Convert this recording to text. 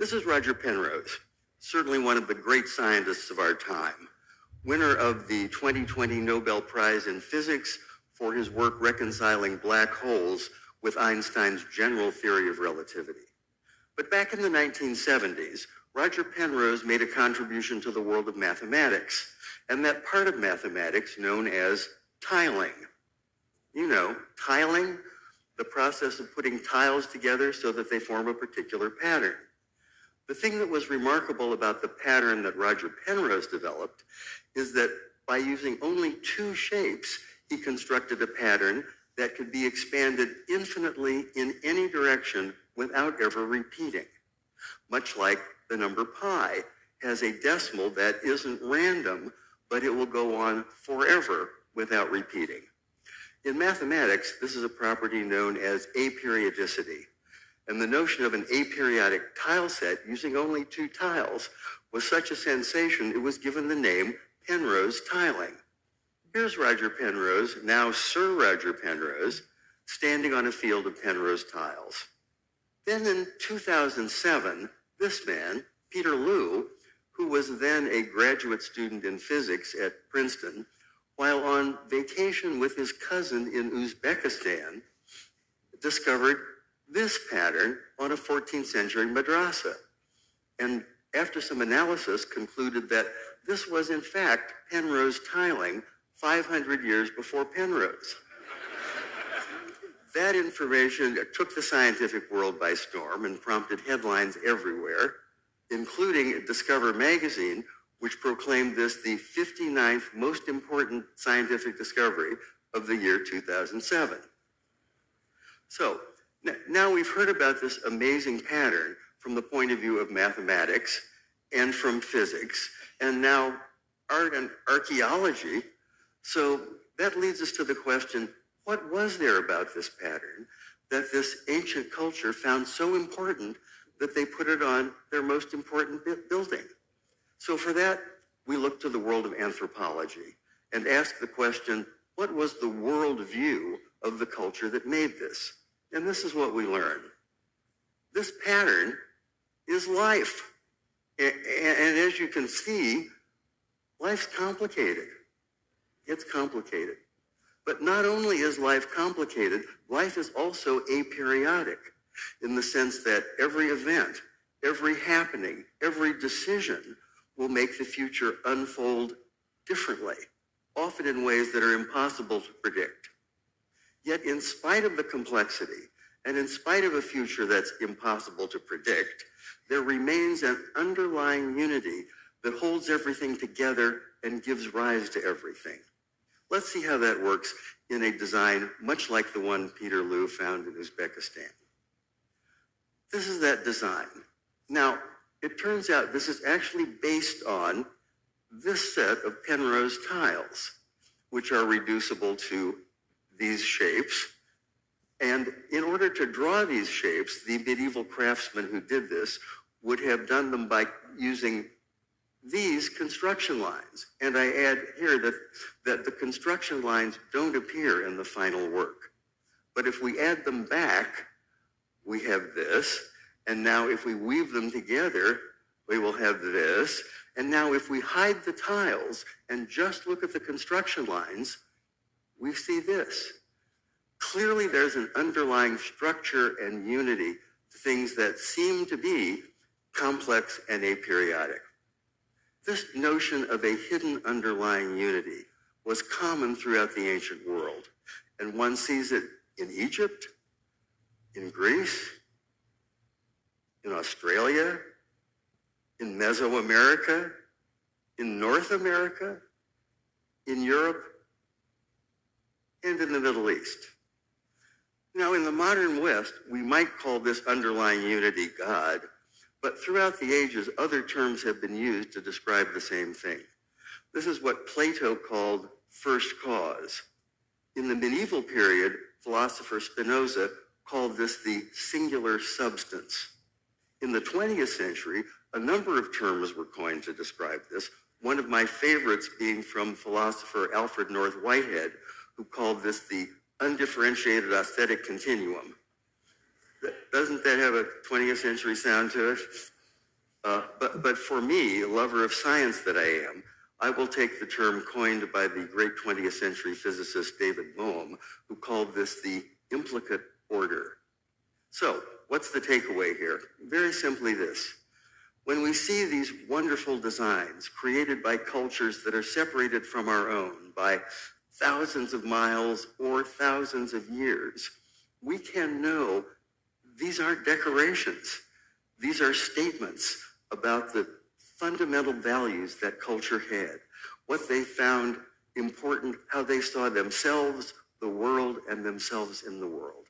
This is Roger Penrose, certainly one of the great scientists of our time, winner of the 2020 Nobel Prize in Physics for his work reconciling black holes with Einstein's general theory of relativity. But back in the 1970s, Roger Penrose made a contribution to the world of mathematics, and that part of mathematics known as tiling. You know, tiling, the process of putting tiles together so that they form a particular pattern. The thing that was remarkable about the pattern that Roger Penrose developed is that by using only two shapes, he constructed a pattern that could be expanded infinitely in any direction without ever repeating. Much like the number pi has a decimal that isn't random, but it will go on forever without repeating. In mathematics, this is a property known as aperiodicity. And the notion of an aperiodic tile set using only two tiles was such a sensation, it was given the name Penrose tiling. Here's Roger Penrose, now Sir Roger Penrose, standing on a field of Penrose tiles. Then in 2007, this man, Peter Liu, who was then a graduate student in physics at Princeton, while on vacation with his cousin in Uzbekistan, discovered this pattern on a 14th century madrasa. And after some analysis, concluded that this was in fact Penrose tiling 500 years before Penrose. That information took the scientific world by storm and prompted headlines everywhere, including Discover magazine, which proclaimed this the 59th most important scientific discovery of the year 2007. So, now we've heard about this amazing pattern from the point of view of mathematics and from physics, and now art and archaeology. So that leads us to the question, what was there about this pattern that this ancient culture found so important that they put it on their most important building? So for that, we look to the world of anthropology and ask the question, what was the world view of the culture that made this? And this is what we learn. This pattern is life. And as you can see, life's complicated. It's complicated. But not only is life complicated, life is also aperiodic in the sense that every event, every happening, every decision will make the future unfold differently, often in ways that are impossible to predict. Yet in spite of the complexity, and in spite of a future that's impossible to predict, there remains an underlying unity that holds everything together and gives rise to everything. Let's see how that works in a design much like the one Peter Liu found in Uzbekistan. This is that design. Now, it turns out this is actually based on this set of Penrose tiles, which are reducible to these shapes. And in order to draw these shapes, the medieval craftsmen who did this would have done them by using these construction lines. And I add here that the construction lines don't appear in the final work. But if we add them back, we have this. And now if we weave them together, we will have this. And now if we hide the tiles and just look at the construction lines, we see this. Clearly there's an underlying structure and unity to things that seem to be complex and aperiodic. This notion of a hidden underlying unity was common throughout the ancient world, and one sees it in Egypt, in Greece, in Australia, in Mesoamerica, in North America, in Europe, and in the Middle East. Now, in the modern West, we might call this underlying unity God, but throughout the ages, other terms have been used to describe the same thing. This is what Plato called first cause. In the medieval period, philosopher Spinoza called this the singular substance. In the 20th century, a number of terms were coined to describe this, one of my favorites being from philosopher Alfred North Whitehead, who called this the undifferentiated aesthetic continuum. Doesn't that have a 20th century sound to it? But for me, a lover of science that I am, I will take the term coined by the great 20th century physicist David Bohm, who called this the implicate order. So, what's the takeaway here? Very simply this. When we see these wonderful designs created by cultures that are separated from our own by thousands of miles or thousands of years, we can know these aren't decorations. These are statements about the fundamental values that culture had, what they found important, how they saw themselves, the world, and themselves in the world.